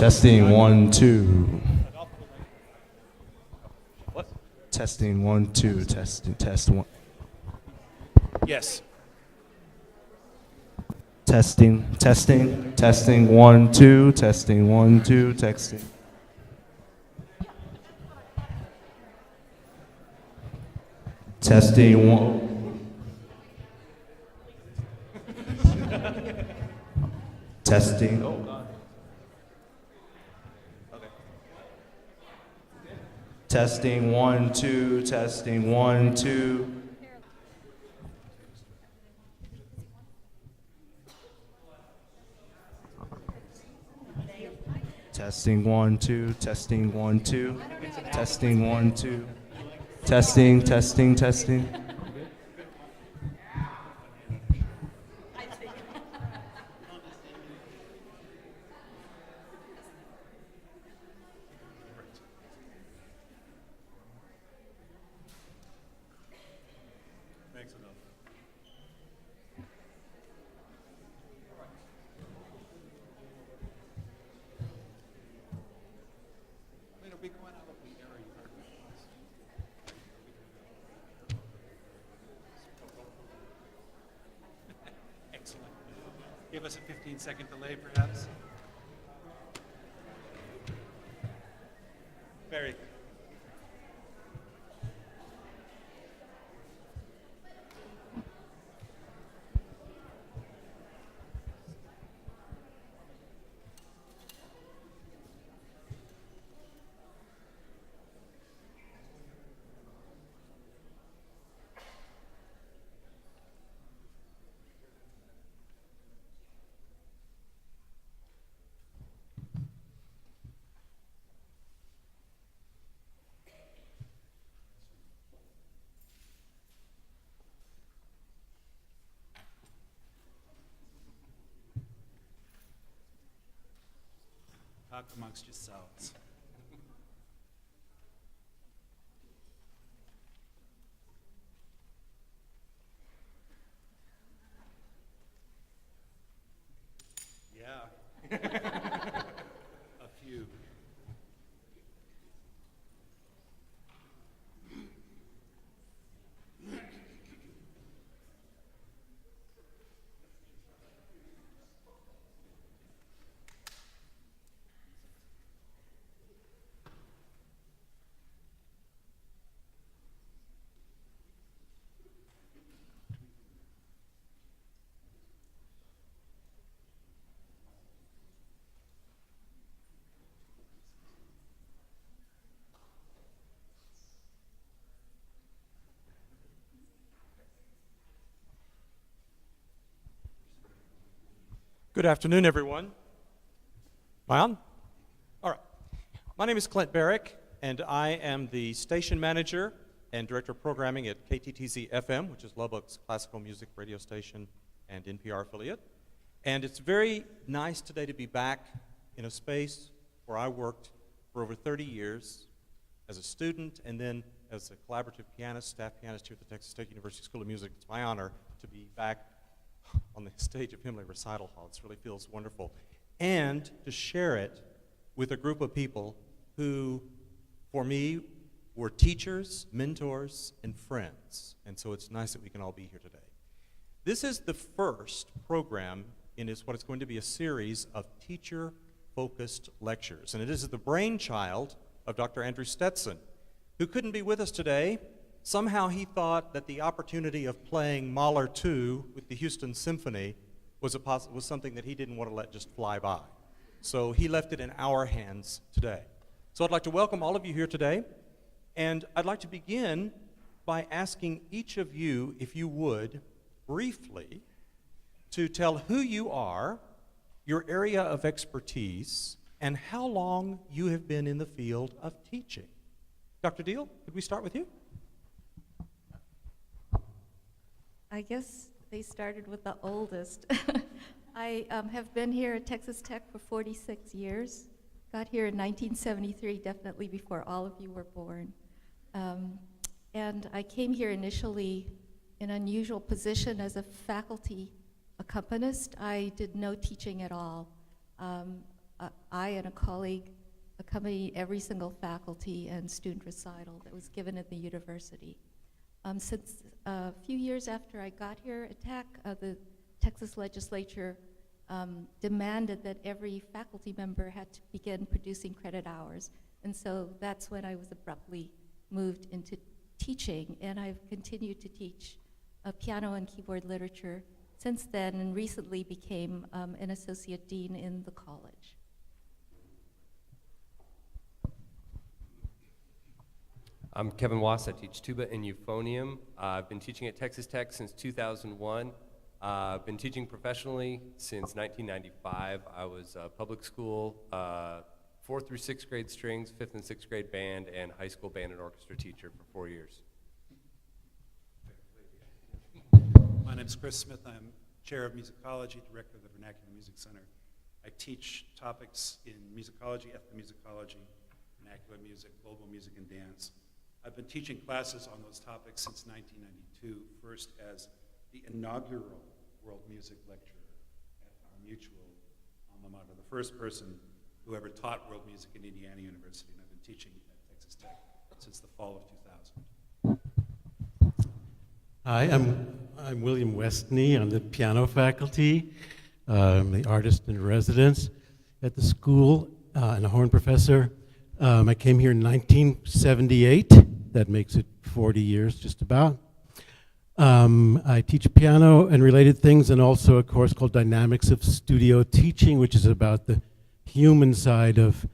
Testing 1, 2. What? Testing 1, 2. Testing, test 1. Yes. Testing 1, 2. Testing 1, 2. Testing. Testing 1. Testing. Oh, God. Okay. Testing 1, 2. Testing 1, 2. Testing 1, 2. Testing 1, 2. Testing 1, 2. Testing. Thanks enough. It'll be going out of the area. Excellent. Give us a 15-second delay, perhaps. Very good. Talk amongst yourselves. Yeah. A few. Good afternoon, everyone. Am I on? All right. My name is Clint Barrick, and I am the station manager and director of programming at KTTZ FM, which is Lubbock's classical music radio station and NPR affiliate. And it's very nice today to be back in a space where I worked for over 30 years as a student and then as a collaborative pianist, staff pianist here at the Texas State University School of Music. It's my honor to be back on the stage of Himley Recital Hall. It really feels wonderful. And to share it with a group of people who, for me, were teachers, mentors, and friends. And so it's nice that we can all be here today. This is the first program in what is going to be a series of teacher-focused lectures. And it is the brainchild of Dr. Andrew Stetson, who couldn't be with us today. Somehow he thought that the opportunity of playing Mahler 2 with the Houston Symphony was something that he didn't want to let just fly by. So he left it in our hands today. So I'd like to welcome all of you here today, and I'd like to begin by asking each of you, if you would, briefly, to tell who you are, your area of expertise, and how long you have been in the field of teaching. Dr. Deal, could we start with you? I guess they started with the oldest. I have been here at Texas Tech for 46 years. Got here in 1973, definitely before all of you were born. And I came here initially in an unusual position as a faculty accompanist. I did no teaching at all. I and a colleague accompanied every single faculty and student recital that was given at the university. Since a few years after I got here at Tech, the Texas legislature demanded that every faculty member had to begin producing credit hours. And so that's when I was abruptly moved into teaching, and I've continued to teach piano and keyboard literature since then, and recently became an associate dean in the college. I'm Kevin Wass. I teach tuba and euphonium. I've been teaching at Texas Tech since 2001. I've been teaching professionally since 1995. I was public school, 4th through 6th grade strings, 5th and 6th grade band, and high school band and orchestra teacher for 4 years. My name is Chris Smith. I'm chair of musicology, director of the Vernacular Music Center. I teach topics in musicology, ethnomusicology, vernacular music, global music, and dance. I've been teaching classes on those topics since 1992, first as the inaugural world music lecturer at our mutual alma mater, the first person who ever taught world music in Indiana University, and I've been teaching at Texas Tech since the fall of 2000. Hi, I'm William Westney. I'm the piano faculty. I'm the artist in residence at the school and a horn professor. I came here in 1978. That makes it 40 years, just about. I teach piano and related things, and also a course called Dynamics of Studio Teaching, which is about the human side of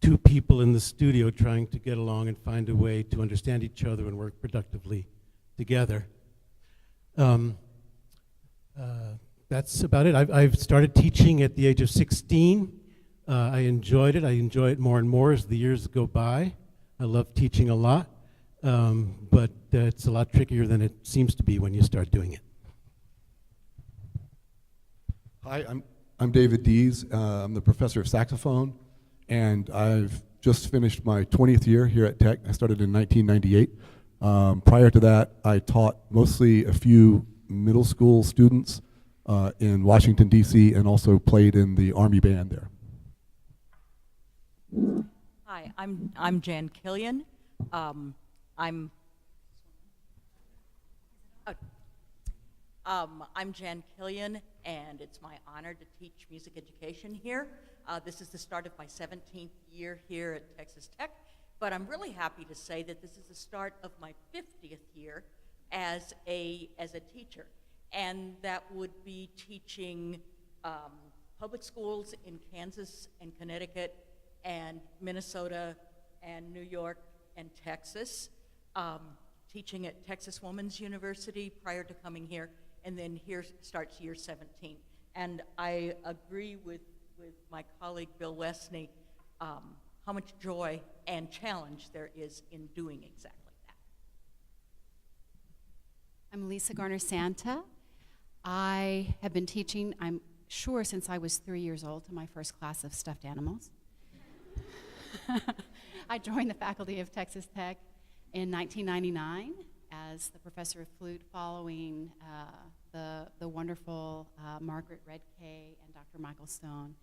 two people in the studio trying to get along and find a way to understand each other and work productively together. That's about it. I've started teaching at the age of 16. I enjoyed it. I enjoy it more and more as the years go by. I love teaching a lot, but it's a lot trickier than it seems to be when you start doing it. Hi, I'm David Dees. I'm the professor of saxophone, and I've just finished my 20th year here at Tech. I started in 1998. Prior to that, I taught mostly a few middle school students in Washington, D.C., and also played in the Army band there. Hi, I'm Jan Killian. I'm Jan Killian, and it's my honor to teach music education here. This is the start of my 17th year here at Texas Tech, but I'm really happy to say that this is the start of my 50th year as a teacher, and that would be teaching public schools in Kansas and Connecticut and Minnesota and New York and Texas, teaching at Texas Woman's University prior to coming here, and then here starts year 17. And I agree with my colleague Bill Westney, how much joy and challenge there is in doing exactly that. I'm Lisa Garner-Santa. I have been teaching, I'm sure, since I was 3 years old, to my first class of stuffed animals. I joined the faculty of Texas Tech in 1999 as the professor of flute, following the wonderful Margaret Redkay and Dr. Michael Stone.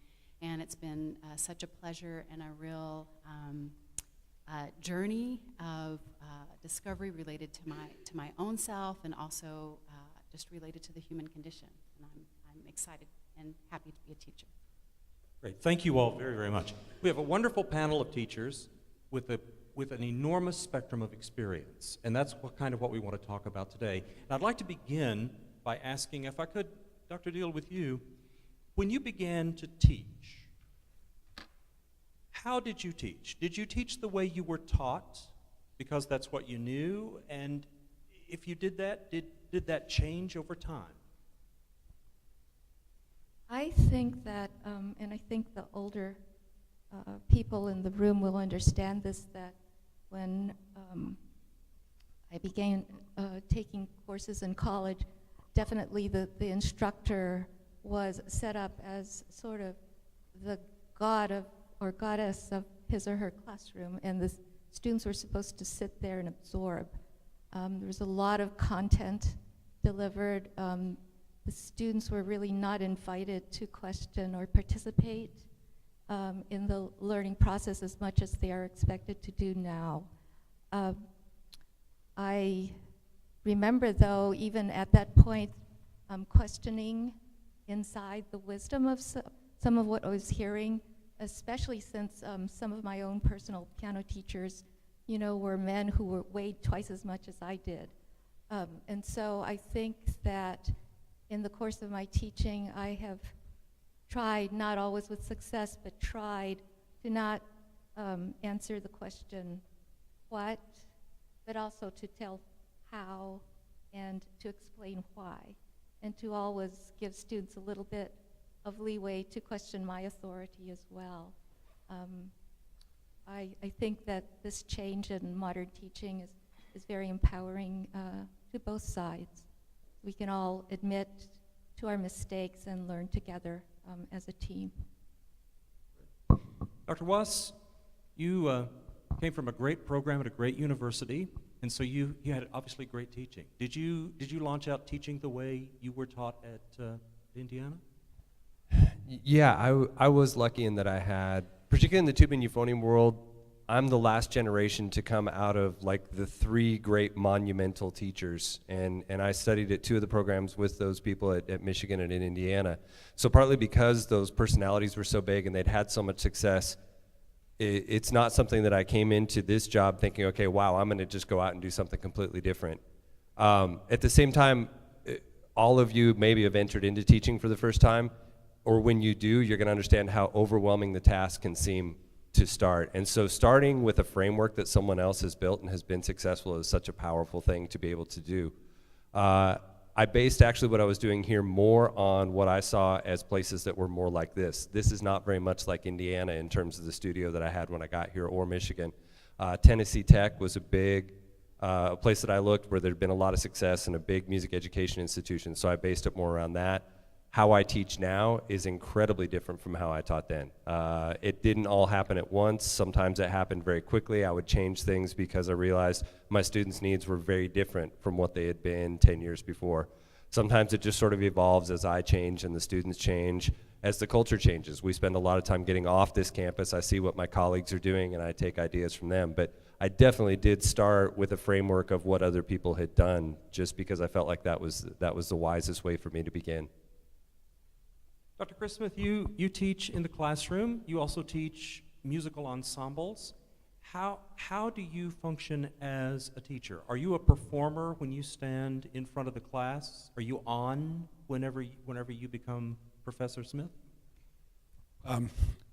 And it's been such a pleasure and a real journey of discovery related to my own self, and also just related to the human condition. And I'm excited and happy to be a teacher. Great. Thank you all very, very much. We have a wonderful panel of teachers with an enormous spectrum of experience, and that's kind of what we want to talk about today. And I'd like to begin by asking, if I could, Dr. Deal, with you, when you began to teach, how did you teach? Did you teach the way you were taught because that's what you knew? And if you did that, did that change over time? I think that, and I think the older people in the room will understand this, that when I began taking courses in college, definitely the instructor was set up as sort of the god of, or goddess of his or her classroom, and the students were supposed to sit there and absorb. There was a lot of content delivered. The students were really not invited to question or participate. in the learning process as much as they are expected to do now. I remember, though, even at that point, questioning inside the wisdom of some of what I was hearing, especially since some of my own personal piano teachers, were men who weighed twice as much as I did. And so I think that in the course of my teaching, I have tried, not always with success, but tried to not answer the question, what, but also to tell how and to explain why, and to always give students a little bit of leeway to question my authority as well. I think that this change in modern teaching is very empowering to both sides. We can all admit to our mistakes and learn together as a team. Dr. Was, you came from a great program at a great university, and so you had obviously great teaching. Did you launch out teaching the way you were taught at Indiana? Yeah, I was lucky in that I had, particularly in the tuba and euphonium world, I'm the last generation to come out of like the three great monumental teachers, and I studied at two of the programs with those people at Michigan and in Indiana. So partly because those personalities were so big and they'd had so much success, it's not something that I came into this job thinking, okay, wow, I'm gonna just go out and do something completely different. At the same time, all of you maybe have entered into teaching for the first time, or when you do, you're gonna understand how overwhelming the task can seem to start. And so starting with a framework that someone else has built and has been successful is such a powerful thing to be able to do. I based actually what I was doing here more on what I saw as places that were more like this. This is not very much like Indiana in terms of the studio that I had when I got here, or Michigan. Tennessee Tech was a big place that I looked where there'd been a lot of success and a big music education institution, so I based it more around that. How I teach now is incredibly different from how I taught then. It didn't all happen at once. Sometimes it happened very quickly. I would change things because I realized my students' needs were very different from what they had been 10 years before. Sometimes it just sort of evolves as I change and the students change, as the culture changes. We spend a lot of time getting off this campus. I see what my colleagues are doing and I take ideas from them. But I definitely did start with a framework of what other people had done, just because I felt like that was the wisest way for me to begin. Dr. Chris Smith, you teach in the classroom. You also teach musical ensembles. How do you function as a teacher? Are you a performer when you stand in front of the class? Are you on whenever you become Professor Smith?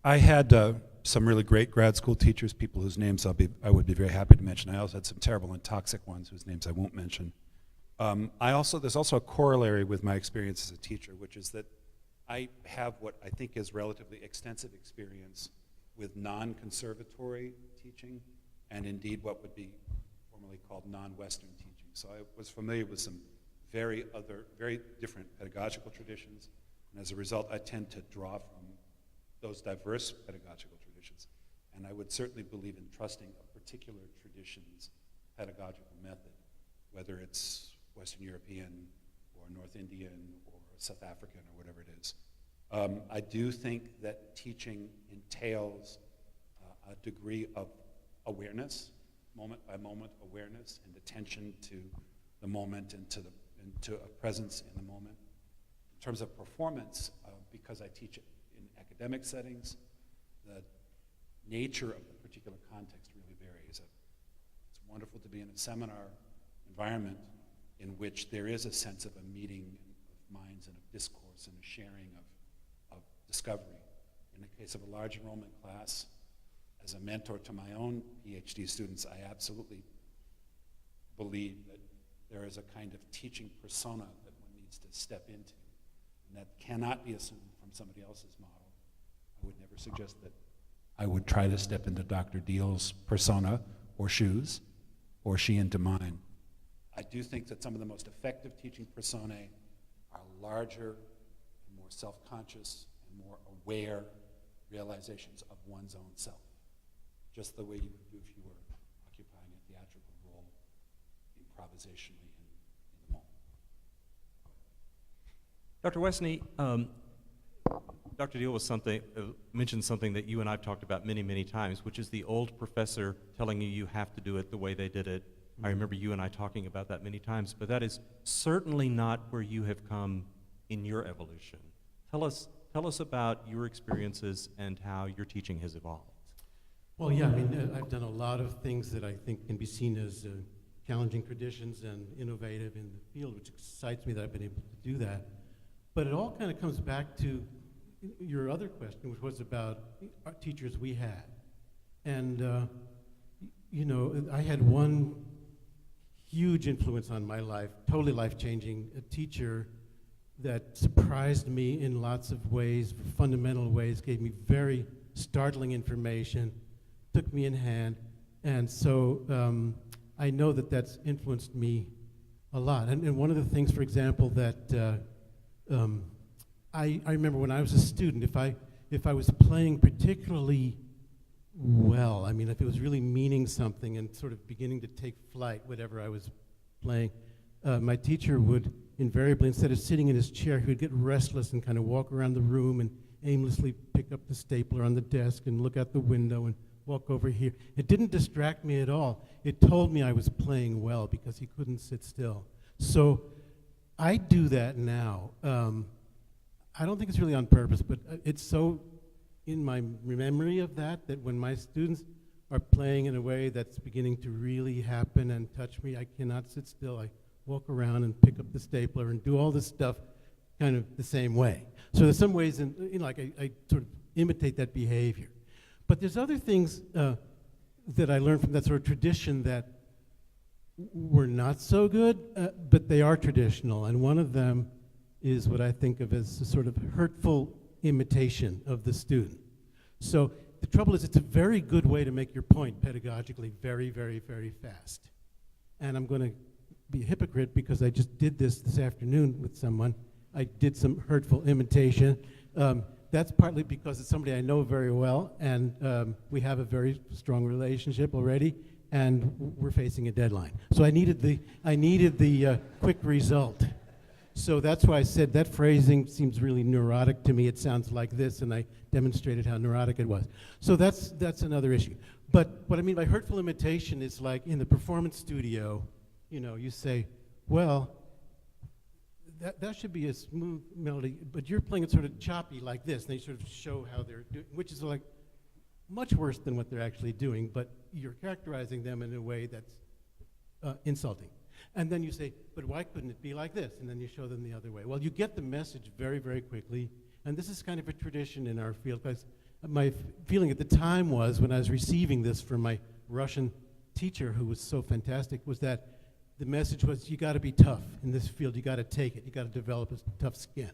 I had some really great grad school teachers, people whose names I would be very happy to mention. I also had some terrible and toxic ones whose names I won't mention. There's also a corollary with my experience as a teacher, which is that I have what I think is relatively extensive experience with non-conservatory teaching, and indeed what would be formerly called non-Western teaching. So I was familiar with some very different pedagogical traditions, and as a result I tend to draw from those diverse pedagogical traditions. And I would certainly believe in trusting a particular tradition's pedagogical method, whether it's Western European or North Indian or South African or whatever it is. I do think that teaching entails a degree of awareness, moment by moment awareness and attention to the moment and to a presence in the moment. In terms of performance, because I teach it in academic settings, the nature of the particular context really varies. It's wonderful to be in a seminar environment in which there is a sense of a meeting of minds and of discourse and a sharing of discovery. In the case of a large enrollment class, as a mentor to my own PhD students, I absolutely believe that there is a kind of teaching persona that one needs to step into, and that cannot be assumed from somebody else's model. I would never suggest that I would try to step into Dr. Deal's persona or shoes, or she into mine. I do think that some of the most effective teaching personae are larger and more self-conscious and more aware realizations of one's own self, just the way you would do if you were occupying a theatrical role improvisationally in the moment. Dr. Westney, Dr. Deal mentioned something that you and I've talked about many, many times, which is the old professor telling you you have to do it the way they did it. I remember you and I talking about that many times, but that is certainly not where you have come in your evolution. Tell us about your experiences and how your teaching has evolved. Well, yeah, I mean, I've done a lot of things that I think can be seen as challenging traditions and innovative in the field, which excites me that I've been able to do that. But it all kind of comes back to your other question, which was about our teachers we had. And, you know, I had one huge influence on my life, totally life-changing, a teacher that surprised me in lots of ways, fundamental ways, gave me very startling information, took me in hand, and so I know that that's influenced me a lot. And one of the things, for example, that I remember when I was a student, if I was playing particularly well, I mean, if it was really meaning something and sort of beginning to take flight, whatever I was playing, my teacher would invariably, instead of sitting in his chair, he would get restless and kind of walk around the room and aimlessly pick up the stapler on the desk and look out the window and walk over here. It didn't distract me at all. It told me I was playing well because he couldn't sit still. So I do that now. I don't think it's really on purpose, but it's so in my memory of that when my students are playing in a way that's beginning to really happen and touch me, I cannot sit still. I walk around and pick up the stapler and do all this stuff kind of the same way. So there's some ways like I sort of imitate that behavior. But there's other things that I learned from that sort of tradition that were not so good, but they are traditional. And one of them is what I think of as a sort of hurtful imitation of the student. So the trouble is, it's a very good way to make your point pedagogically very, very, very fast. And I'm going to be a hypocrite because I just did this afternoon with someone. I did some hurtful imitation. That's partly because it's somebody I know very well, and we have a very strong relationship already, and we're facing a deadline. So I needed the quick result. So that's why I said that phrasing seems really neurotic to me. It sounds like this, and I demonstrated how neurotic it was. So that's another issue. But what I mean by hurtful imitation is like in the performance studio, you know, you say, well, that should be a smooth melody, but you're playing it sort of choppy like this. And they sort of show how they're doing, which is like much worse than what they're actually doing, but you're characterizing them in a way that's insulting. And then you say, but why couldn't it be like this? And then you show them the other way. Well, you get the message very, very quickly, and this is kind of a tradition in our field, because my feeling at the time was, when I was receiving this from my Russian teacher, who was so fantastic, was that the message was, you got to be tough in this field. You got to take it. You got to develop a tough skin,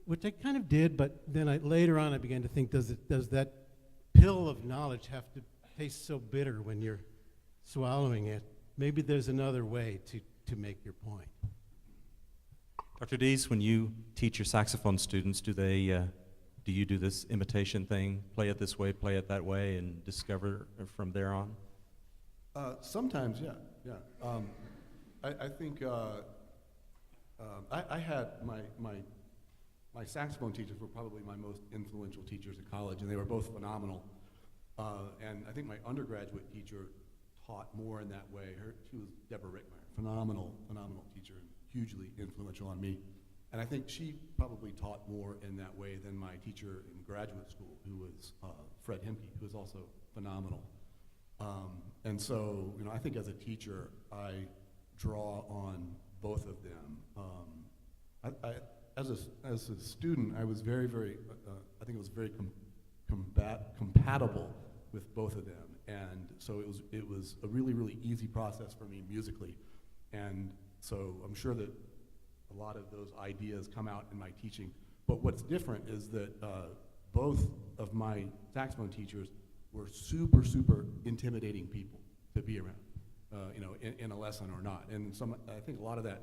which I kind of did. But then later on, I began to think, does that pill of knowledge have to taste so bitter when you're swallowing it? Maybe there's another way to make your point. Dr. Dees, when you teach your saxophone students, do you do this imitation thing, play it this way, play it that way, and discover from there on? Sometimes, yeah. I think I had my saxophone teachers were probably my most influential teachers at college, and they were both phenomenal. And I think my undergraduate teacher taught more in that way. She was Deborah Rickmeyer, phenomenal teacher, and hugely influential on me. And I think she probably taught more in that way than my teacher in graduate school, who was Fred Hemke, who was also phenomenal. And so, you know, I think as a teacher, I draw on both of them. As a student, I was very, I think it was very compatible with both of them. And so it was a really, really easy process for me musically. And so I'm sure that a lot of those ideas come out in my teaching. But what's different is that both of my saxophone teachers were super, super intimidating people to be around, you know, in a lesson or not. And I think a lot of that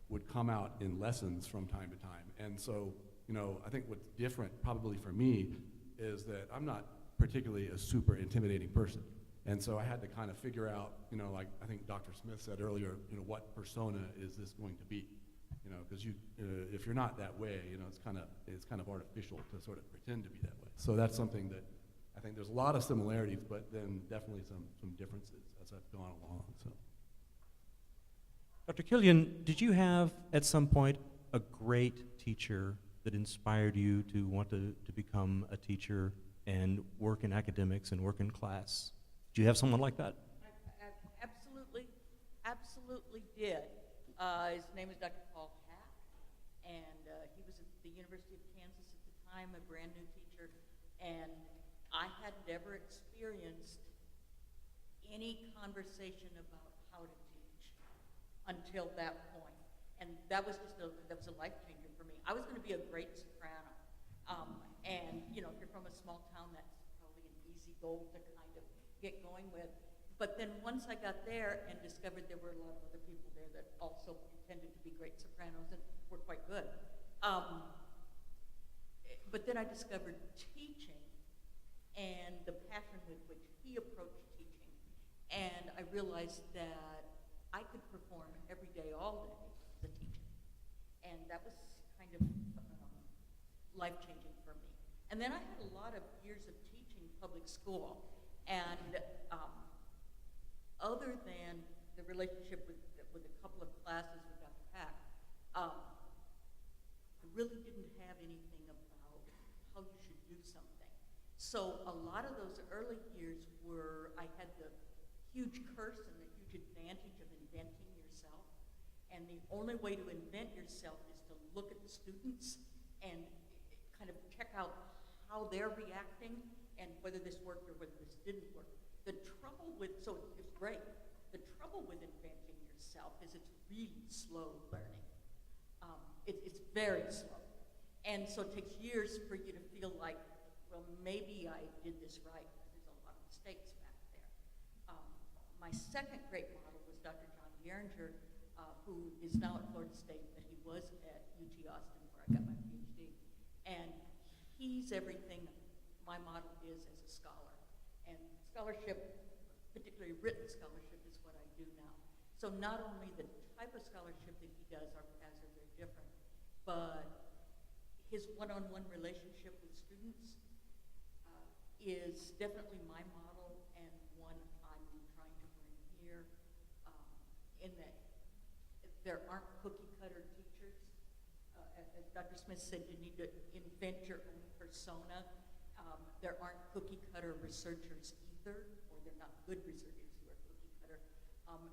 would come out in lessons from time to time. And so, you know, I think what's different probably for me is that I'm not particularly a super intimidating person. And so I had to kind of figure out, you know, like I think Dr. Smith said earlier, you know, what persona is this going to be? You know, because if you're not that way, it's kind of artificial to sort of pretend to be that way. So that's something that I think there's a lot of similarities, but then definitely some differences as I've gone along. So. Dr. Killian, did you have at some point a great teacher that inspired you to want to become a teacher and work in academics and work in class? Do you have someone like that? I absolutely did. His name is Dr. Paul Hack, and he was at the University of Kansas at the time, a brand new teacher, and I had never experienced any conversation about how to teach until that point. And that was a life changer for me. I was going to be a great soprano. And if you're from a small town, that's probably an easy goal to kind of get going with. But then once I got there and discovered there were a lot of other people there that also intended to be great sopranos and were quite good. But then I discovered teaching and the passion with which he approached teaching. And I realized that I could perform every day, all day, as a teacher. And that was kind of life-changing for me. And then I had a lot of years of teaching public school. And other than the relationship with a couple of classes with Dr. Pack, I really didn't have anything about how you should do something. So a lot of those early years I had the huge curse and the huge advantage of inventing yourself. And the only way to invent yourself is to look at the students and kind of check out how they're reacting and whether this worked or whether this didn't work. So it's great. The trouble with inventing yourself is it's really slow learning. It's very slow. And so it takes years for you to feel like, well, maybe I did this right, because there's a lot of mistakes back there. My second great model was Dr. John Geringer, who is now at Florida State, but he was at UT Austin, where I got my PhD. And he's everything my model is as a scholar. And scholarship, particularly written scholarship, is what I do now. So not only the type of scholarship that he does, our paths are very different, but his one-on-one relationship with students is definitely my model and one I'm trying to bring here, in that there aren't cookie-cutter teachers. As Dr. Smith said, you need to invent your own persona. There aren't cookie-cutter researchers either, or they're not good researchers who are cookie-cutter.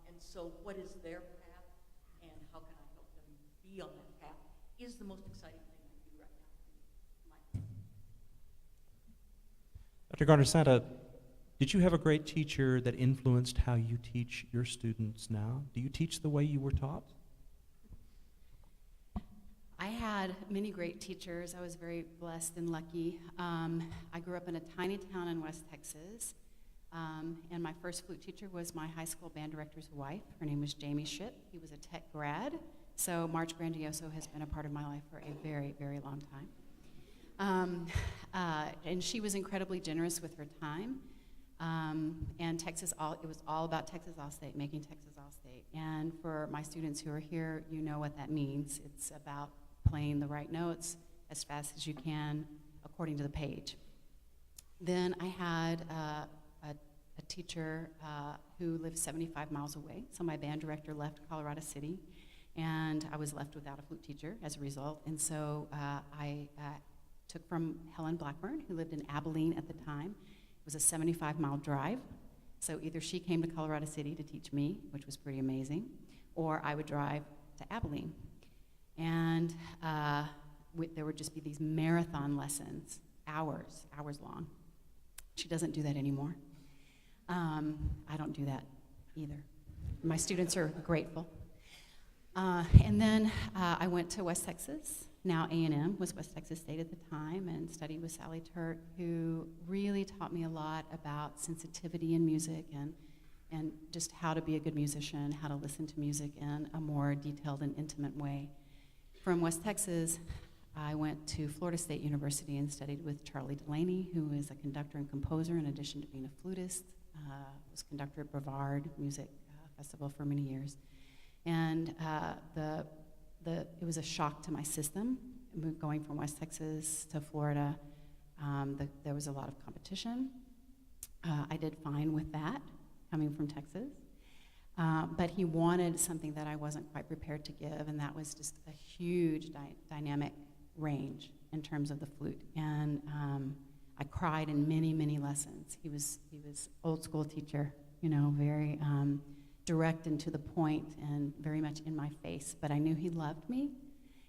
And so what is their path, and how can I help them be on that path, is the most exciting thing I do right now, in my opinion. Dr. Garner-Santa, did you have a great teacher that influenced how you teach your students now? Do you teach the way you were taught? I had many great teachers. I was very blessed and lucky. I grew up in a tiny town in West Texas, and my first flute teacher was my high school band director's wife. Her name was Jamie Shipp. He was a Tech grad, so March Grandioso has been a part of my life for a very, very long time. And she was incredibly generous with her time. And it was all about Texas All-State, making Texas All-State. And for my students who are here, you know what that means. It's about playing the right notes as fast as you can according to the page. Then I had a teacher who lived 75 miles away, so my band director left Colorado City, and I was left without a flute teacher as a result. And so I took from Helen Blackburn, who lived in Abilene at the time. It was a 75-mile drive, so either she came to Colorado City to teach me, which was pretty amazing, or I would drive to Abilene. And there would just be these marathon lessons, hours long. She doesn't do that anymore. I don't do that either. My students are grateful. And then I went to West Texas. Now A&M was West Texas State at the time, and studied with Sally Turk, who really taught me a lot about sensitivity in music and just how to be a good musician, how to listen to music in a more detailed and intimate way. From West Texas, I went to Florida State University and studied with Charlie Delaney, who is a conductor and composer in addition to being a flutist. Was conductor at Brevard Music Festival for many years. And it was a shock to my system, going from West Texas to Florida. There was a lot of competition. I did fine with that, coming from Texas. But he wanted something that I wasn't quite prepared to give, and that was just a huge dynamic range in terms of the flute. And I cried in many, many lessons. He was old school teacher, you know, very direct and to the point and very much in my face. But I knew he loved me,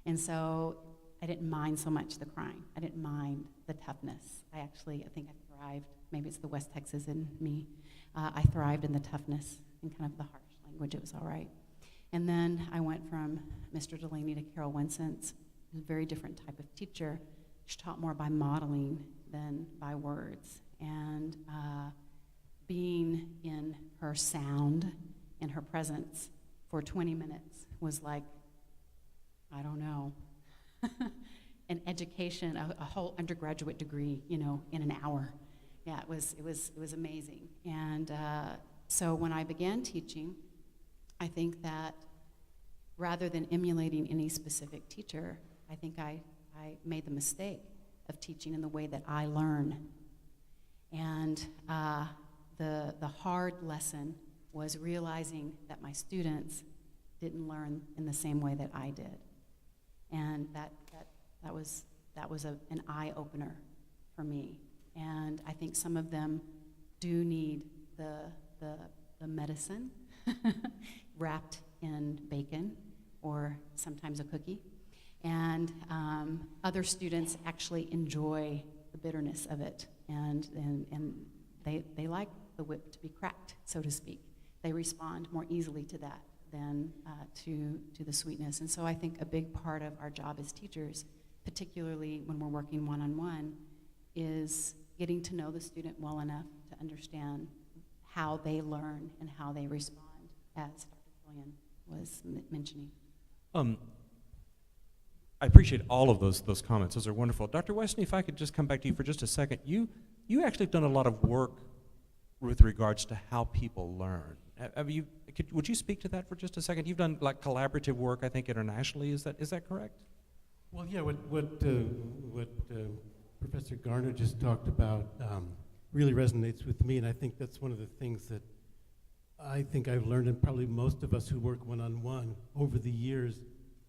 and so I didn't mind so much the crying. I didn't mind the toughness. I think I thrived. Maybe it's the West Texas in me. I thrived in the toughness and kind of the harsh language. It was all right. And then I went from Mr. Delaney to Carol Winson's, a very different type of teacher. She taught more by modeling than by words. And being in her sound, in her presence for 20 minutes was like, I don't know, an education, a whole undergraduate degree, you know, in an hour. Yeah, it was amazing. And so when I began teaching, I think that rather than emulating any specific teacher, I think I made the mistake of teaching in the way that I learn. And the hard lesson was realizing that my students didn't learn in the same way that I did. And that was an eye-opener for me. And I think some of them do need the medicine wrapped in bacon or sometimes a cookie. And other students actually enjoy the bitterness of it, and they like the whip to be cracked, so to speak. They respond more easily to that than to the sweetness. And so I think a big part of our job as teachers, particularly when we're working one-on-one, is getting to know the student well enough to understand how they learn and how they respond, as Dr. Killian was mentioning. I appreciate all of those comments. Those are wonderful. Dr. Westney, if I could just come back to you for just a second. You actually have done a lot of work with regards to how people learn. Would you speak to that for just a second? You've done like collaborative work, I think, internationally. Is that correct? Well, yeah. What Professor Garner just talked about really resonates with me, and I think that's one of the things that I think I've learned, and probably most of us who work one-on-one over the years,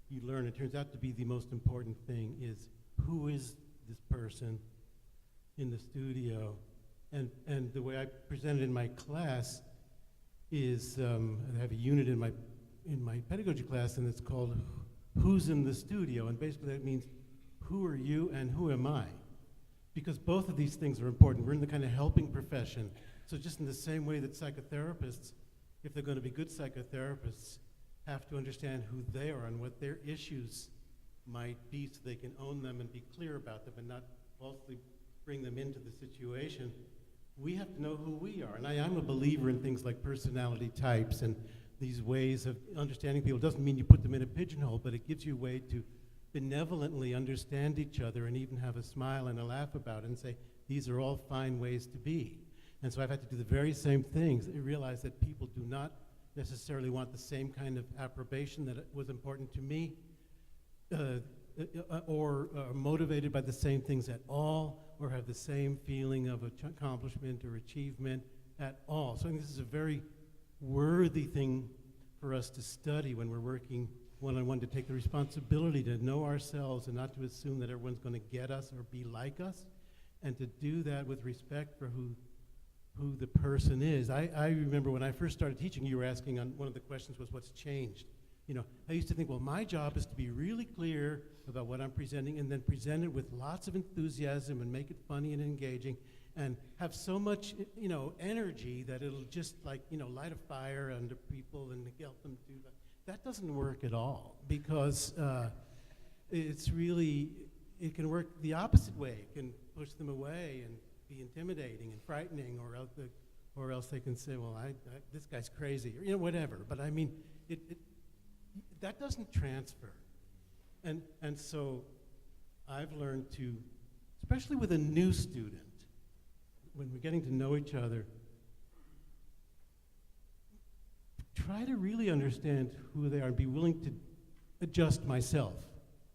you learn. It turns out to be the most important thing is who is this person in the studio, and the way I present it in my class is I have a unit in my pedagogy class, and it's called "Who's in the Studio," and basically that means who are you and who am I, because both of these things are important. We're in the kind of helping profession, so just in the same way that psychotherapists, if they're going to be good psychotherapists, have to understand who they are and what their issues might be so they can own them and be clear about them and not falsely bring them into the situation. We have to know who we are. And I'm a believer in things like personality types and these ways of understanding people. It doesn't mean you put them in a pigeonhole, but it gives you a way to benevolently understand each other and even have a smile and a laugh about it and say, these are all fine ways to be. And so I've had to do the very same things and realize that people do not necessarily want the same kind of approbation that was important to me, or motivated by the same things at all, or have the same feeling of accomplishment or achievement at all. So I think this is a very worthy thing for us to study when we're working one-on-one, to take the responsibility to know ourselves and not to assume that everyone's going to get us or be like us, and to do that with respect for who the person is. I remember when I first started teaching, you were asking, on one of the questions was what's changed. You know, I used to think, well, my job is to be really clear about what I'm presenting and then present it with lots of enthusiasm and make it funny and engaging and have so much, you know, energy that it'll just like, you know, light a fire under people and help them do that. That doesn't work at all, because it's really, it can work the opposite way. It can push them away and be intimidating and frightening, or else they can say, well, this guy's crazy, or, you know, whatever. But I mean, that doesn't transfer. And so I've learned to, especially with a new student, when we're getting to know each other, try to really understand who they are and be willing to, adjust myself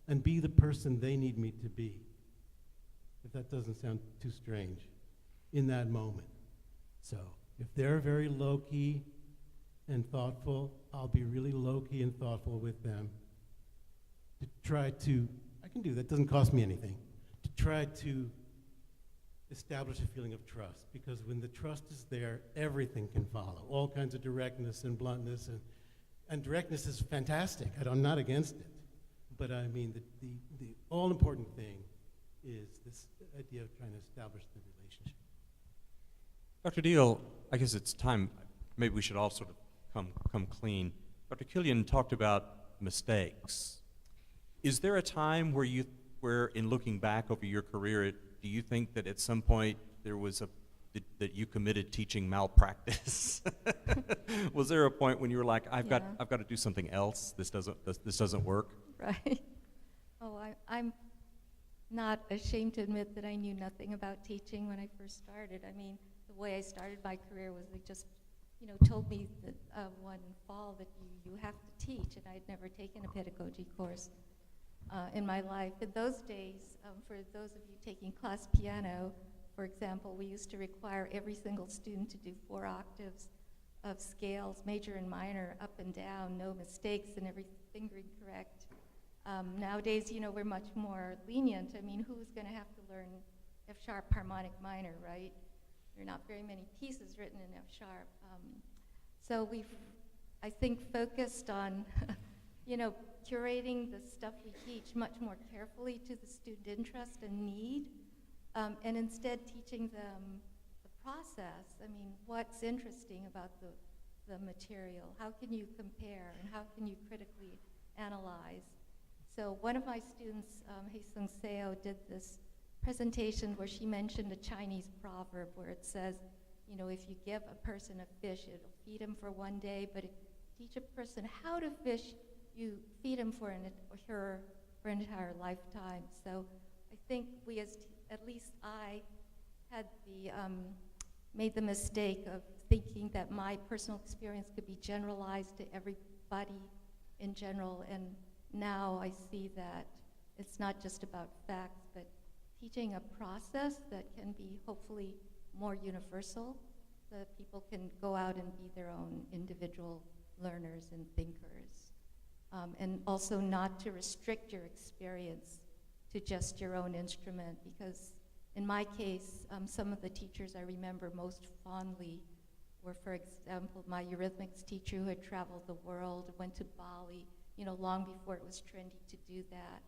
and be the person they need me to be, if that doesn't sound too strange, in that moment. So if they're very low-key and thoughtful, I'll be really low-key and thoughtful with them to try to, I can do that, doesn't cost me anything, to try to establish a feeling of trust, because when the trust is there, everything can follow. All kinds of directness and bluntness, and directness is fantastic. I'm not against it. But I mean, the all-important thing is this idea of trying to establish the relationship. Dr. Deal, I guess it's time, maybe we should all sort of come clean. Dr. Killian talked about mistakes. Is there a time where in looking back over your career, do you think that at some point there was that you committed teaching malpractice? Was there a point when you were like, I've got to do something else. This doesn't work. Right. Oh, I'm not ashamed to admit that I knew nothing about teaching when I first started. I mean, the way I started my career was they just, told me that one fall that you have to teach, and I'd never taken a pedagogy course in my life. In those days, for those of you taking class piano, for example, we used to require every single student to do 4 octaves of scales, major and minor, up and down, no mistakes, and every fingering correct. Nowadays, we're much more lenient. I mean, who's going to have to learn F-sharp harmonic minor, right? There are not very many pieces written in F-sharp. So we've, I think, focused on, curating the stuff we teach much more carefully to the student interest and need, and instead teaching them the process. I mean, what's interesting about the material? How can you compare, and how can you critically analyze? So one of my students, Haesung Seo, did this presentation where she mentioned a Chinese proverb where it says, if you give a person a fish, it'll feed him for one day, but if you teach a person how to fish, you feed him for her entire lifetime. So I think we, at least I, had made the mistake of thinking that my personal experience could be generalized to everybody in general, and now I see that it's not just about facts, but teaching a process that can be hopefully more universal, so that people can go out and be their own individual learners and thinkers. And also not to restrict your experience to just your own instrument, because in my case, some of the teachers I remember most fondly were, for example, my eurythmics teacher who had traveled the world, went to Bali, long before it was trendy to do that,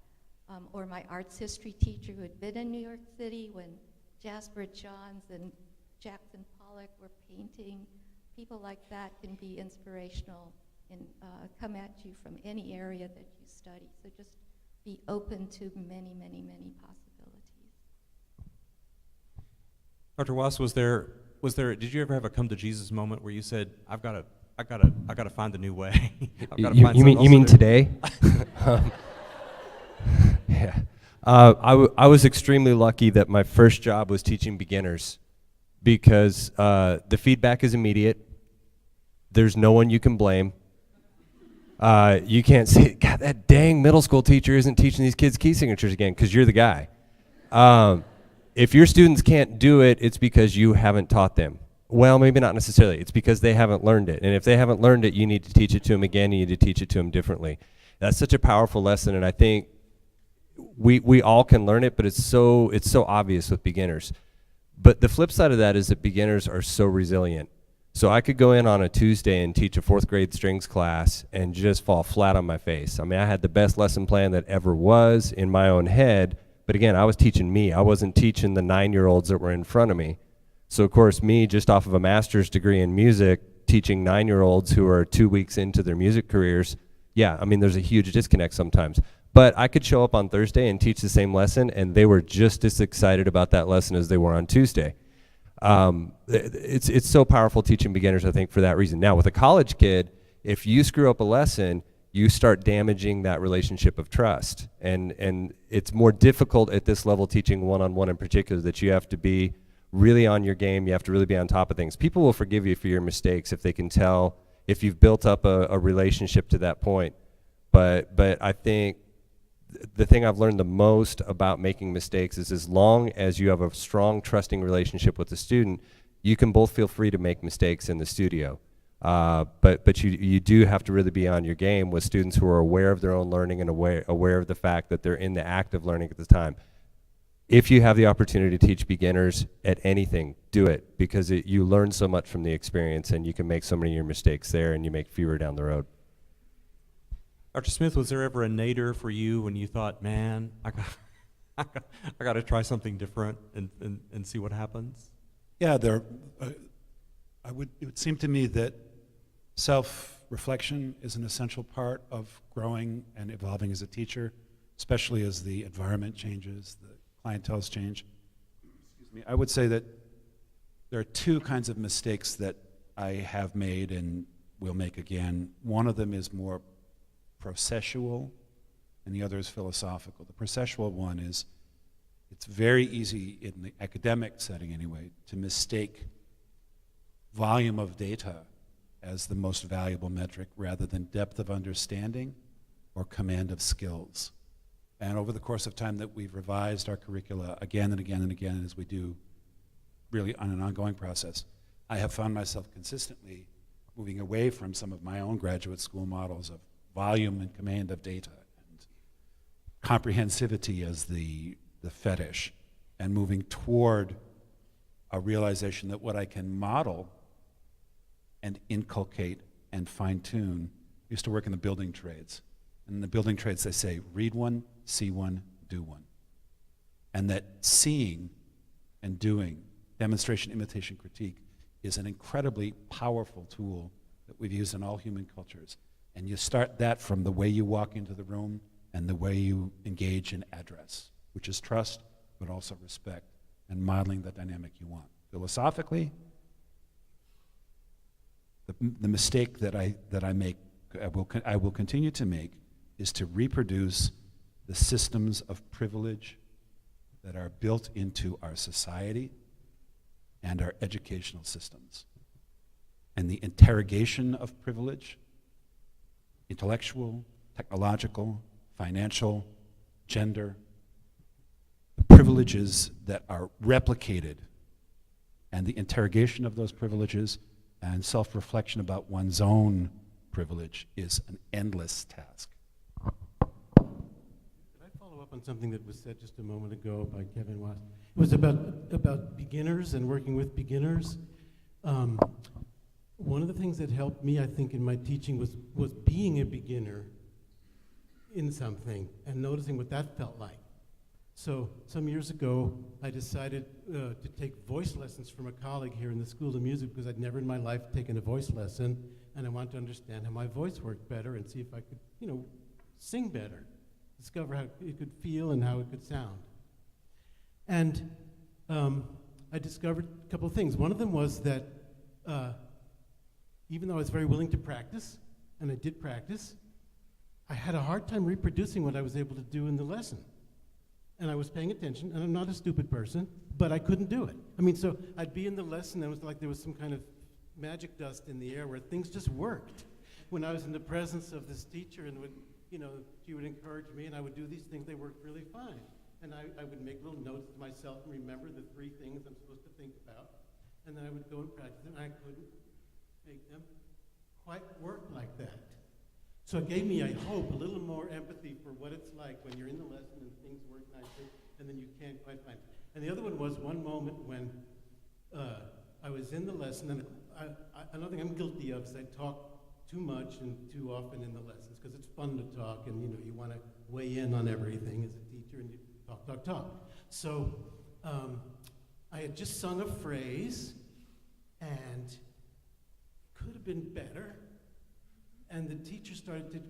or my arts history teacher who had been in New York City when Jasper Johns and Jackson Pollock were painting. People like that can be inspirational and come at you from any area that you study. So just be open to many, many, many possibilities. Dr. Wass, was there? Did you ever have a come to Jesus moment where you said, "I've got to find a new way"? You mean today? Yeah. I was extremely lucky that my first job was teaching beginners, because the feedback is immediate. There's no one you can blame. You can't say, God, that dang middle school teacher isn't teaching these kids key signatures again, because you're the guy. If your students can't do it, it's because you haven't taught them. Well, maybe not necessarily. It's because they haven't learned it. And if they haven't learned it, you need to teach it to them again. You need to teach it to them differently. That's such a powerful lesson, and I think we all can learn it, but it's so obvious with beginners. But the flip side of that is that beginners are so resilient. So I could go in on a Tuesday and teach a 4th grade strings class and just fall flat on my face. I mean, I had the best lesson plan that ever was in my own head, but again, I was teaching me. I wasn't teaching the 9-year-olds that were in front of me. So of course, me, just off of a master's degree in music, teaching 9-year-olds who are 2 weeks into their music careers, yeah, I mean, there's a huge disconnect sometimes. But I could show up on Thursday and teach the same lesson, and they were just as excited about that lesson as they were on Tuesday. It's so powerful teaching beginners, I think, for that reason. Now, with a college kid, if you screw up a lesson, you start damaging that relationship of trust. And it's more difficult at this level, teaching one-on-one in particular, that you have to be really on your game. You have to really be on top of things. People will forgive you for your mistakes if they can tell, if you've built up a relationship to that point. but I think the thing I've learned the most about making mistakes is as long as you have a strong, trusting relationship with the student, you can both feel free to make mistakes in the studio. But you do have to really be on your game with students who are aware of their own learning and aware of the fact that they're in the act of learning at the time. If you have the opportunity to teach beginners at anything, do it, because you learn so much from the experience, and you can make so many of your mistakes there, and you make fewer down the road. Dr. Smith, was there ever a nadir for you when you thought, man, I got to try something different and see what happens? Yeah, it would seem to me that self-reflection is an essential part of growing and evolving as a teacher, especially as the environment changes, the clienteles change. Excuse me. I would say that there are two kinds of mistakes that I have made and will make again. One of them is more processual, and the other is philosophical. The processual one is, it's very easy in the academic setting anyway to mistake volume of data as the most valuable metric rather than depth of understanding or command of skills. And over the course of time that we've revised our curricula again and again and again, as we do really on an ongoing process, I have found myself consistently moving away from some of my own graduate school models of volume and command of data and comprehensivity as the fetish, and moving toward a realization that what I can model and inculcate and fine-tune. I used to work in the building trades. And in the building trades, they say, read one, see one, do one. And that seeing and doing, demonstration, imitation, critique, is an incredibly powerful tool that we've used in all human cultures. And you start that from the way you walk into the room and the way you engage in address, which is trust, but also respect, and modeling the dynamic you want. Philosophically, the mistake that I make, I will continue to make, is to reproduce the systems of privilege that are built into our society and our educational systems. And the interrogation of privilege, intellectual, technological, financial, gender, the privileges that are replicated, and the interrogation of those privileges and self-reflection about one's own privilege is an endless task. Could I follow up on something that was said just a moment ago by Kevin Wass? It was about beginners and working with beginners. One of the things that helped me, I think, in my teaching was being a beginner in something and noticing what that felt like. So some years ago, I decided to take voice lessons from a colleague here in the School of Music because I'd never in my life taken a voice lesson, and I wanted to understand how my voice worked better and see if I could, sing better, discover how it could feel and how it could sound. And I discovered a couple of things. One of them was that even though I was very willing to practice, and I did practice, I had a hard time reproducing what I was able to do in the lesson. And I was paying attention, and I'm not a stupid person, but I couldn't do it. I mean, so I'd be in the lesson, and it was like there was some kind of magic dust in the air where things just worked. When I was in the presence of this teacher, and she would encourage me, and I would do these things, they worked really fine. And I would make little notes to myself and remember the 3 things I'm supposed to think about, and then I would go and practice them, and I couldn't make them quite work like that. So it gave me, I hope, a little more empathy for what it's like when you're in the lesson and things work nicely, and then you can't quite find it. And the other one was one moment when I was in the lesson, and another thing I'm guilty of is I talk too much and too often in the lessons, because it's fun to talk, and you want to weigh in on everything as a teacher, and you talk. So I had just sung a phrase, and could have been better. And the teacher started to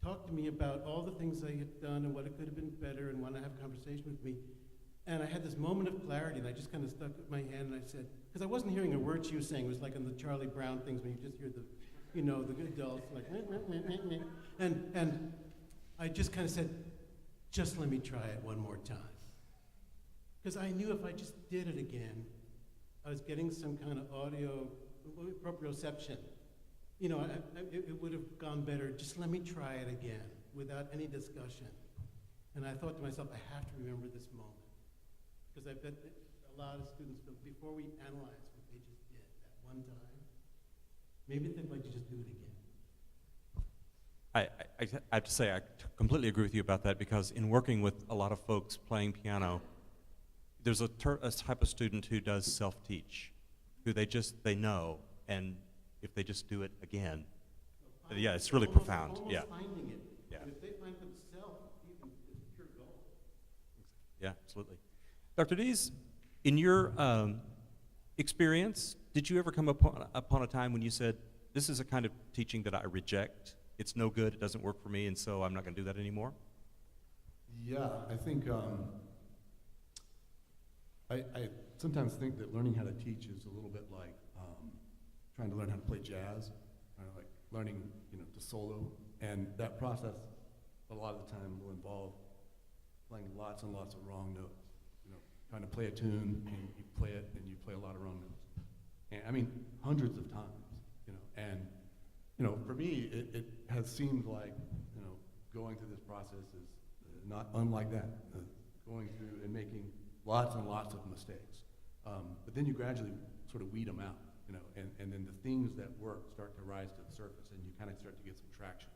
talk to me about all the things I had done and what it could have been better and want to have a conversation with me. And I had this moment of clarity, and I just kind of stuck my hand and I said, because I wasn't hearing a word she was saying. It was like on the Charlie Brown things when you just hear the adults like, and I just kind of said, just let me try it one more time. Because I knew if I just did it again, I was getting some kind of audio proprioception. you know, it would have gone better, just let me try it again, without any discussion. And I thought to myself, I have to remember this moment. Because I bet that a lot of students, before we analyze what they just did that one time, maybe they might just do it again. I have to say, I completely agree with you about that, because in working with a lot of folks playing piano, there's a type of student who does self-teach, who they know, and if they just do it again, yeah, it's really profound. Almost Yeah. finding it. Yeah. And if they find themselves, even it's pure gold. Yeah, absolutely. Dr. Dees, in your experience, did you ever come upon a time when you said, this is a kind of teaching that I reject, it's no good, it doesn't work for me, and so I'm not going to do that anymore? Yeah, I think I sometimes think that learning how to teach is a little bit like trying to learn how to play jazz, like learning, to solo, and that process a lot of the time will involve playing lots and lots of wrong notes. Trying to play a tune and you play it and you play a lot of wrong notes. And I mean, hundreds of times, and for me, it has seemed like, going through this process is not unlike that, going through and making lots and lots of mistakes. But then you gradually sort of weed them out, and then the things that work start to rise to the surface and you kind of start to get some traction.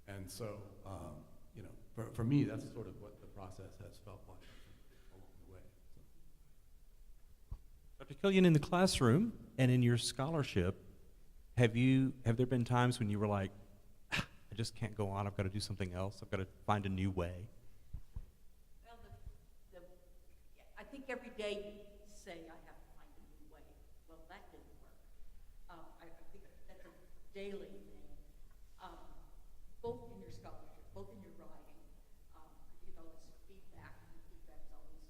And so, for me, that's sort of what the process has felt like along the way. So. Dr. Killian, in the classroom and in your scholarship, have there been times when you were like, I just can't go on, I've got to do something else, I've got to find a new way? Well, I think every day you say, I have to find a new way. Well, that didn't work. I think that's a daily thing, both in your scholarship, both in your writing. It's feedback, and feedback's always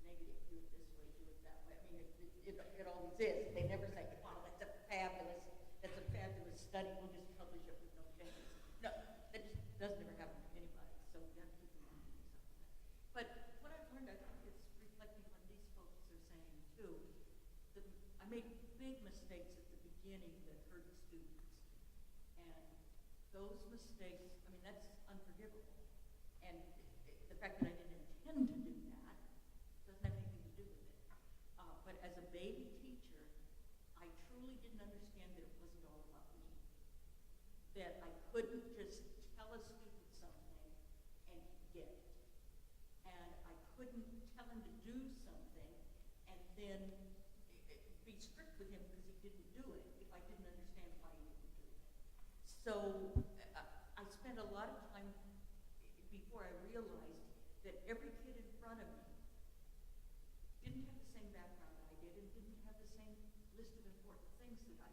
negative. Do it this way, do it that way. I mean, it always is. They never say, wow, that's a fabulous study, we'll just publish it with no changes. No, that just doesn't ever happen to anybody, so you have to keep in mind yourself. But what I've learned, I think it's reflecting what these folks are saying too. I made big mistakes at the beginning that hurt students. And those mistakes, I mean, that's unforgivable. And the fact that I didn't intend to do that doesn't have anything to do with it. But as a baby teacher, I truly didn't understand that it wasn't all about me. That I couldn't just tell a student something and he'd get it. And I couldn't tell him to do something and then be strict with him because he didn't do it if I didn't understand why he didn't do it. So I spent a lot of time before I realized that every kid in front of me didn't have the same background I did and didn't have the same list of important things that I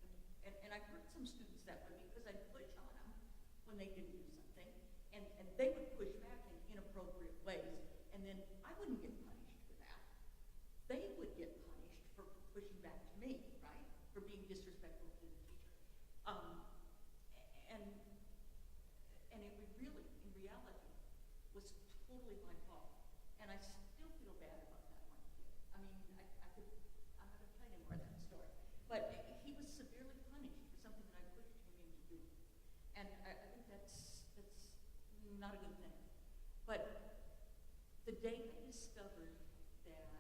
did. And I hurt some students that way because I'd push on them when they didn't do something, and they would push back in inappropriate ways, and then I wouldn't get punished for that. They would get punished for pushing back to me, right? For being disrespectful to the teacher. And it really, in reality, was totally my fault. And I still feel bad about that one kid. I mean, I'm not going to tell you any more of that story. But he was severely punished for something that I pushed him into doing. And I think that's not a good thing. But the day I discovered that,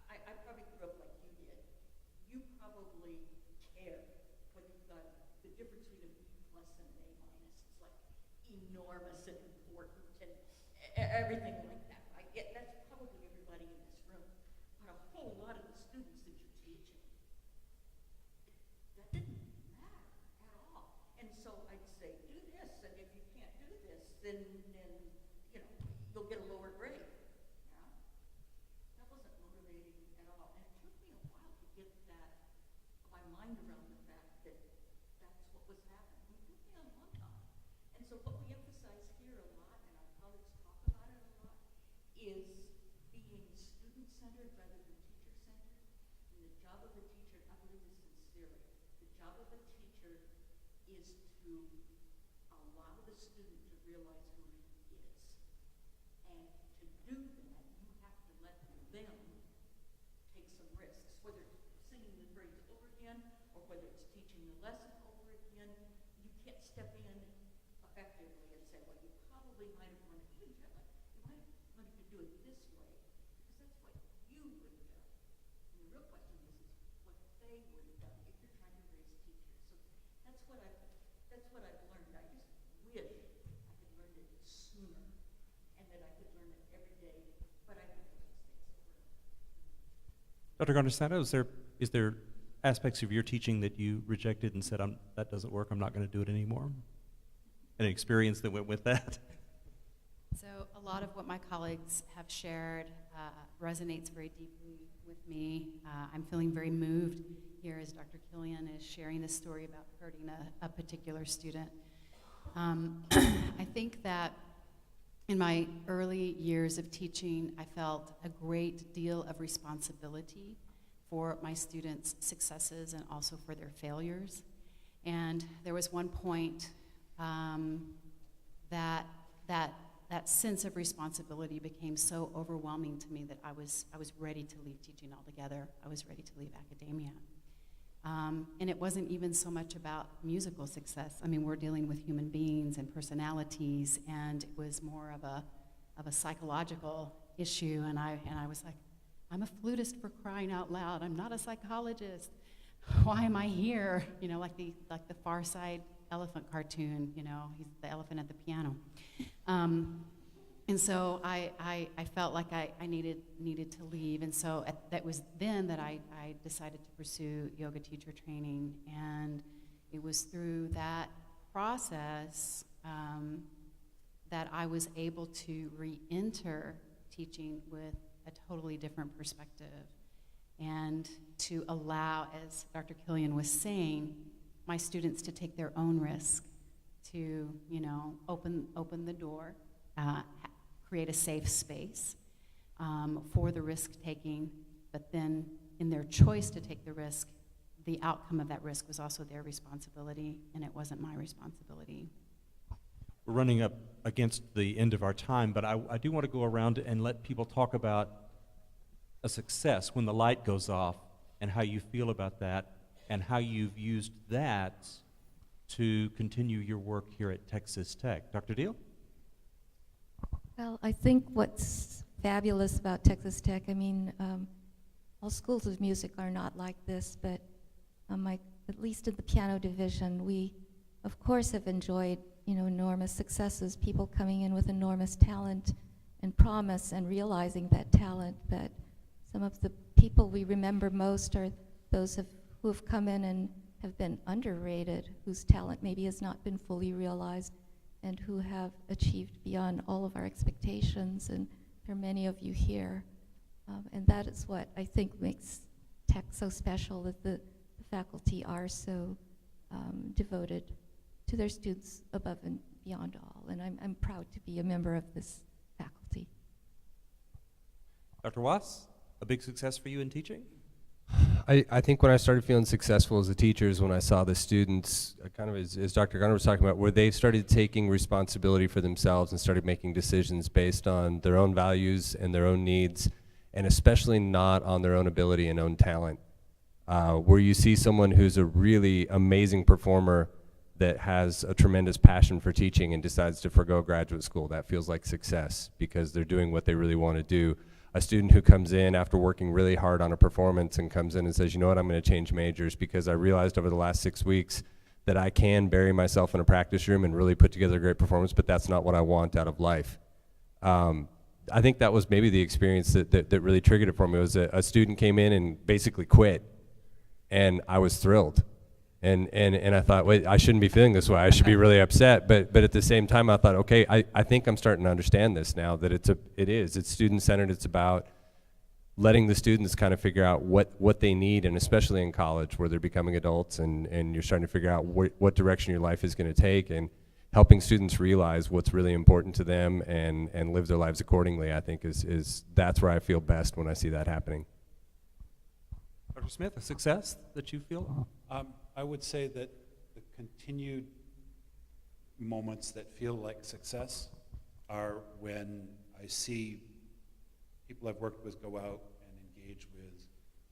I probably grew up like you did. You probably care whether you've got the difference between a B plus and an A minus. It's like enormous and important and everything like that, right? Yeah, that's probably everybody in this room. But a whole lot of the students that you're teaching, that didn't matter at all. And so I'd say, do this, and if you can't do this, then you'll get a lower grade. Yeah? That wasn't motivating at all. And it took me a while to get my mind around the fact that that's what was happening. It took me a long time. And so what we emphasize here a lot, and our colleagues talk about it a lot, is being student-centered rather than teacher-centered. And the job of a teacher, I believe this sincerely, the job of a teacher is to allow the student to realize who he is. And to do that, you have to let them take some risks, whether it's singing the phrase over again or whether it's teaching the lesson over again, you can't step in effectively and say, well, you probably might have wanted to, you might have wanted to do it this way, because that's what you would have done. And the real question is what they would have done if you're trying to raise teachers. So that's what I've learned. I just wish I had learned it sooner and that I could learn it every day, but I make those mistakes over. Dr. Garnisano, is there aspects of your teaching that you rejected and said, that doesn't work, I'm not going to do it anymore? An experience that went with that? So a lot of what my colleagues have shared resonates very deeply with me. I'm feeling very moved here as Dr. Killian is sharing this story about hurting a particular student. I think that in my early years of teaching, I felt a great deal of responsibility for my students' successes and also for their failures. And there was one point that sense of responsibility became so overwhelming to me that I was ready to leave teaching altogether. I was ready to leave academia. And it wasn't even so much about musical success. I mean, we're dealing with human beings and personalities, and it was more of a psychological issue. And I was like, I'm a flutist, for crying out loud. I'm not a psychologist. Why am I here? You know, like the Far Side elephant cartoon. You know, he's the elephant at the piano. And so I felt like I needed to leave, and so that was then that I decided to pursue yoga teacher training, and it was through that process that I was able to re-enter teaching with a totally different perspective, and to allow, as Dr. Killian was saying, my students to take their own risk, to open the door, create a safe space for the risk-taking, but then in their choice to take the risk, the outcome of that risk was also their responsibility, and it wasn't my responsibility. We're running up against the end of our time, but I do want to go around and let people talk about a success when the light goes off and how you feel about that and how you've used that to continue your work here at Texas Tech. Dr. Deal? Well, I think what's fabulous about Texas Tech, I mean, all schools of music are not like this, but at least in the piano division, we, of course, have enjoyed, enormous successes, people coming in with enormous talent and promise and realizing that talent. But some of the people we remember most are those who have come in and have been underrated, whose talent maybe has not been fully realized, and who have achieved beyond all of our expectations, and there are many of you here. And that is what I think makes Tech so special, that the faculty are so devoted to their students above and beyond all. And I'm proud to be a member of this faculty. Dr. Watts, a big success for you in teaching? I think when I started feeling successful as a teacher is when I saw the students, kind of as Dr. Garner was talking about, where they started taking responsibility for themselves and started making decisions based on their own values and their own needs, and especially not on their own ability and own talent. Where you see someone who's a really amazing performer that has a tremendous passion for teaching and decides to forgo graduate school, that feels like success because they're doing what they really want to do. A student who comes in after working really hard on a performance and comes in and says, you know what, I'm going to change majors because I realized over the last 6 weeks that I can bury myself in a practice room and really put together a great performance, but that's not what I want out of life. I think that was maybe the experience that really triggered it for me. It was a student came in and basically quit, and I was thrilled. And I thought, wait, I shouldn't be feeling this way. I should be really upset. But at the same time, I thought, okay, I think I'm starting to understand this now, that it's student-centered. It's about letting the students kind of figure out what they need, and especially in college where they're becoming adults and you're starting to figure out what direction your life is going to take, and helping students realize what's really important to them and live their lives accordingly, I think that's where I feel best when I see that happening. Dr. Smith, a success that you feel? I would say that the continued moments that feel like success are when I see people I've worked with go out and engage with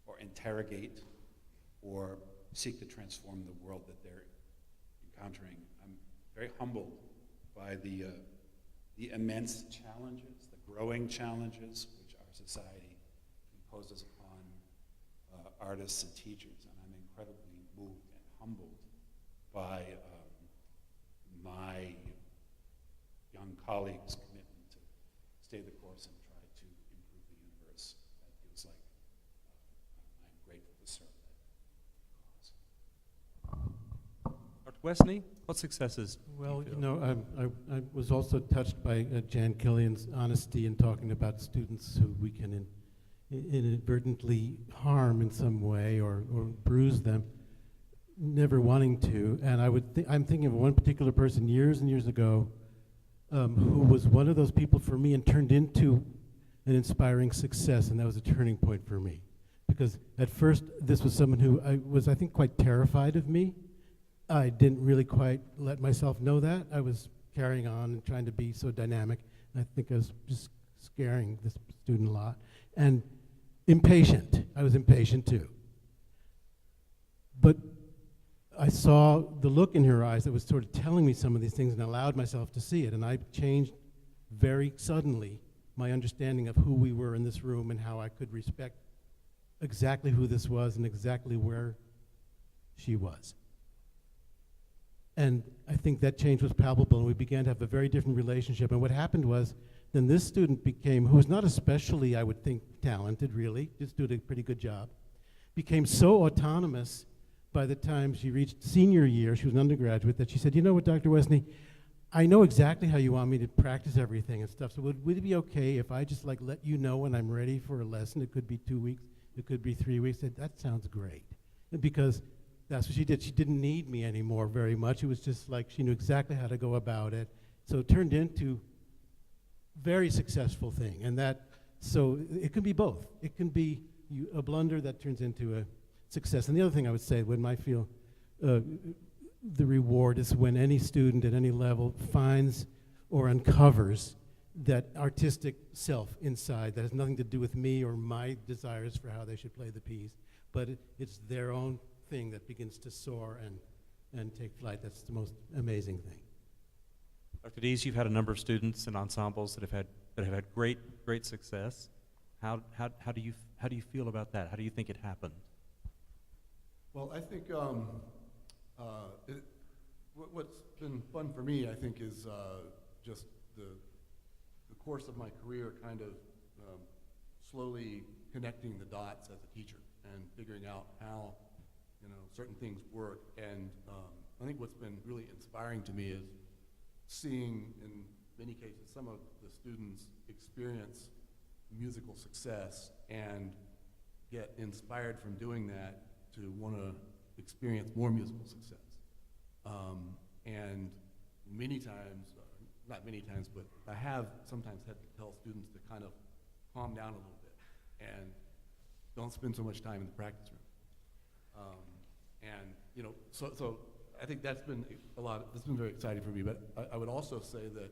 or interrogate or seek to transform the world that they're encountering. I'm very humbled by the immense challenges, the growing challenges which our society imposes upon artists and teachers, and I'm incredibly moved and humbled by my young colleagues' commitment to stay the course and try to improve the universe. That feels like I'm grateful to serve that cause. Dr. Westney, what successes? Well, do you you feel? know, I was also touched by Jan Killian's honesty in talking about students who we can inadvertently harm in some way or bruise them, never wanting to. And I'm thinking of one particular person years and years ago who was one of those people for me and turned into an inspiring success, and that was a turning point for me. Because at first, this was someone who I think, quite terrified of me. I didn't really quite let myself know that. I was carrying on and trying to be so dynamic, and I think I was just scaring this student a lot. And impatient. I was impatient too. But I saw the look in her eyes that was sort of telling me some of these things and allowed myself to see it. And I changed very suddenly my understanding of who we were in this room and how I could respect exactly who this was and exactly where she was. And I think that change was palpable, and we began to have a very different relationship. And what happened was, then this student became, who was not especially, I would think, talented, really, just did a pretty good job, became so autonomous by the time she reached senior year, she was an undergraduate, that she said, you know what, Dr. Westney, I know exactly how you want me to practice everything and stuff, so would it be okay if I just like let you know when I'm ready for a lesson? It could be 2 weeks, it could be 3 weeks. I said, that sounds great. And because that's what she did. She didn't need me anymore very much. It was just like she knew exactly how to go about it. So it turned into very successful thing. And that, so it can be both. It can be a blunder that turns into a success. And the other thing I would say, when I feel the reward is when any student at any level finds or uncovers that artistic self inside that has nothing to do with me or my desires for how they should play the piece, but it's their own thing that begins to soar and take flight. That's the most amazing thing. Dr. Dees, you've had a number of students and ensembles that have had great success. How do you feel about that? How do you think it happened? Well, I think what's been fun for me, I think, is just the course of my career kind of slowly connecting the dots as a teacher and figuring out how certain things work. And I think what's been really inspiring to me is seeing, in many cases, some of the students experience musical success and get inspired from doing that to want to experience more musical success. And many times, not many times, but I have sometimes had to tell students to kind of calm down a little bit and don't spend so much time in the practice room. So I think that's been that's been very exciting for me. But I would also say that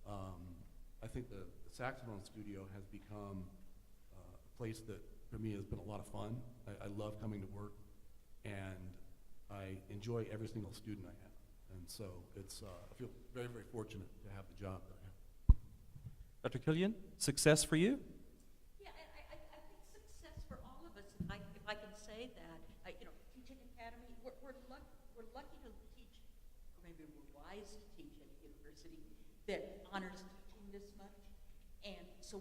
I think the saxophone studio has become a place that for me has been a lot of fun. I love coming to work, and I enjoy every single student I have. And so I feel very, very fortunate to have the job that I have. Dr. Killian, success for you? Yeah, I think success for all of us, if I can say that. Teaching Academy, we're lucky to teach, or maybe we're wise to teach at a university that honors teaching this much. And so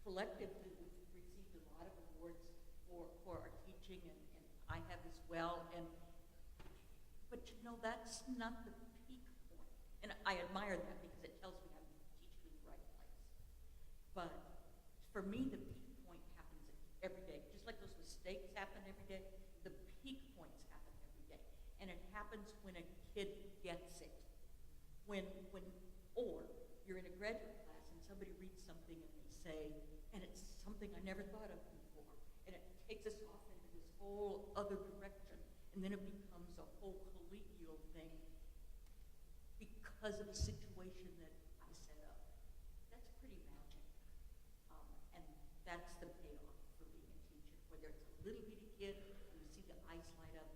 collectively, we've received a lot of awards for our teaching, and I have as well. But that's not the peak point. And I admire that because it tells me I'm teaching in the right place. But for me, the peak point happens every day. Just like those mistakes happen every day, the peak points happen every day. And it happens when a kid gets it. Or you're in a graduate class and somebody reads something and they say, and it's something I never thought of before. And it takes us off into this whole other direction. And then it becomes a whole collegial thing because of a situation that I set up. That's pretty magic. And that's the payoff for being a teacher. Whether it's a little bitty kid and you see the eyes light up,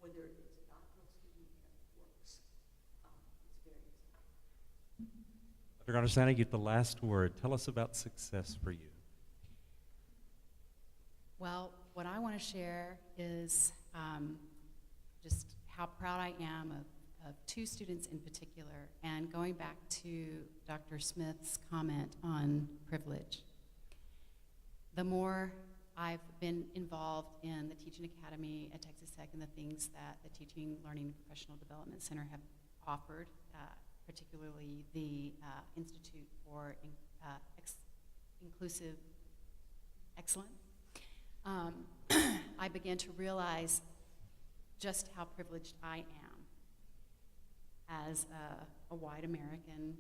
whether it's a doctoral student that works. It's very exciting. Dr. Gardner, get the last word. Tell us about success for you. Well, what I want to share is just how proud I am of two students in particular, and going back to Dr. Smith's comment on privilege. The more I've been involved in the Teaching Academy at Texas Tech and the things that the Teaching, Learning, and Professional Development Center have offered, particularly the Institute for Inclusive Excellence, I began to realize just how privileged I am as a white American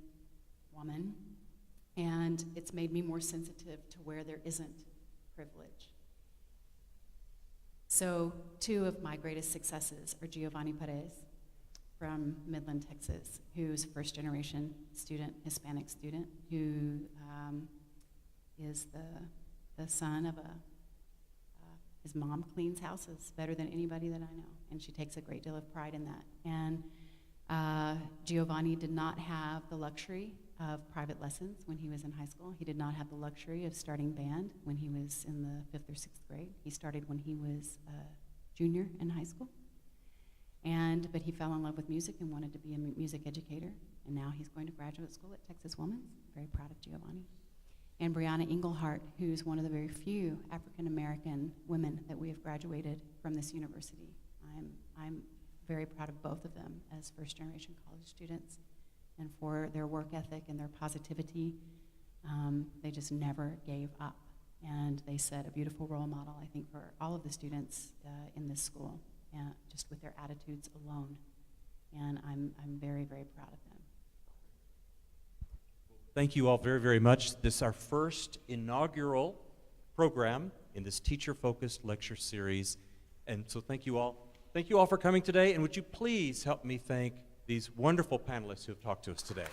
woman, and it's made me more sensitive to where there isn't privilege. So 2 of my greatest successes are Giovanni Perez from Midland, Texas, who's a first-generation student, Hispanic student, who is the son of his mom cleans houses better than anybody that I know, and she takes a great deal of pride in that. And Giovanni did not have the luxury of private lessons when he was in high school. He did not have the luxury of starting band when he was in the 5th or 6th grade. He started when he was a junior in high school. But he fell in love with music and wanted to be a music educator, and now he's going to graduate school at Texas Women's. Very proud of Giovanni. And Brianna Englehart, who's one of the very few African-American women that we have graduated from this university. I'm very proud of both of them as first-generation college students, and for their work ethic and their positivity. They just never gave up, and they set a beautiful role model, I think, for all of the students in this school, just with their attitudes alone. And I'm very, very proud of them. Thank you all very, very much. This is our first inaugural program in this teacher-focused lecture series. And so thank you all. Thank you all for coming today. And would you please help me thank these wonderful panelists who have talked to us today.